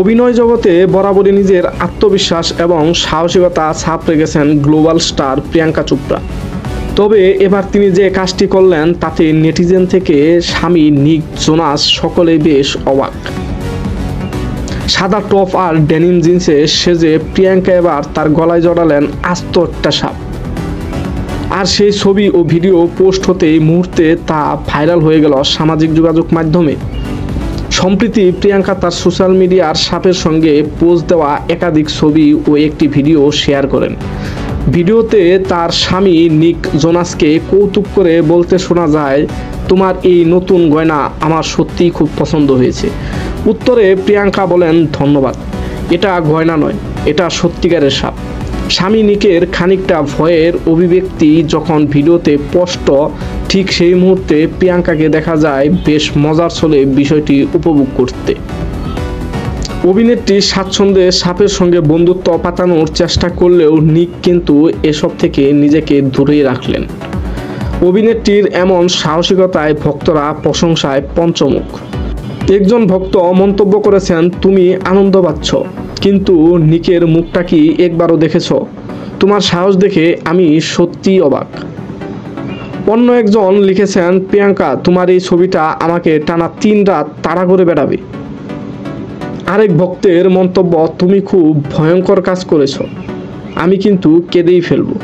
অভিনয় জগতে বরাবরই নিজের আত্মবিশ্বাস এবং সাহসিকতা ছাপ রেখেছেন গ্লোবাল স্টার প্রিয়াঙ্কা চোপড়া। তবে এবার তিনি যে কাজটি করলেন তাতে নেটিজেন থেকে স্বামী নিক জোনাস সকলেই বেশ অবাক। সাদা টপ আর ডেনিম জিন্সে সেজে প্রিয়াঙ্কা এবার তার গলায় জড়ালেন আস্ত একটা সাপ। আর সেই ছবি ও ভিডিও পোস্ট হতেই মুহূর্তে তা ভাইরাল হয়ে গেল সামাজিক যোগাযোগ মাধ্যমে। সম্প্রতি প্রিয়াঙ্কা তার সোশ্যাল মিডিয়ার সাপের সঙ্গে পোজ দেওয়া একাধিক ছবি ও একটি ভিডিও শেয়ার করেন। ভিডিওতে তার স্বামী নিক জোনাসকে কৌতুক করে বলতে শোনা যায়, তোমার এই নতুন গয়না আমার সত্যিই খুব পছন্দ হয়েছে। উত্তরে প্রিয়াঙ্কা বলেন, ধন্যবাদ, এটা গয়না নয়, এটা সত্যিকারের সাপ। স্বামী নিকের খানিকটা ভয়ের অভিব্যক্তি যখন ভিডিওতে স্পষ্ট, ঠিক সেই মুহূর্তে প্রিয়াঙ্কাকে দেখা যায় বেশ মজার ছলে বিষয়টি উপভোগ করতে। অভিনেত্রী স্বাচ্ছন্দ্যে সাপের সঙ্গে বন্ধুত্ব পাতানোর চেষ্টা করলেও নিক কিন্তু এসব থেকে নিজেকে দূরেই রাখলেন। অভিনেত্রীর এমন সাহসিকতায় ভক্তরা প্রশংসায় পঞ্চমুখ। একজন ভক্ত মন্তব্য করেছেন, তুমি আনন্দ পাচ্ছ, কিন্তু নিকের মুখটা কি একবারও দেখেছ? তোমার সাহস দেখে আমি সত্যিই অবাক। অন্য একজন লিখেছেন, প্রিয়াঙ্কা, তোমার এই ছবিটা আমাকে টানা 3 রাত তাড়া করে বেড়াবে। আরেক ভক্তের মন্তব্য, তুমি খুব ভয়ঙ্কর কাজ করেছ, আমি কিন্তু কেঁদেই ফেলবো।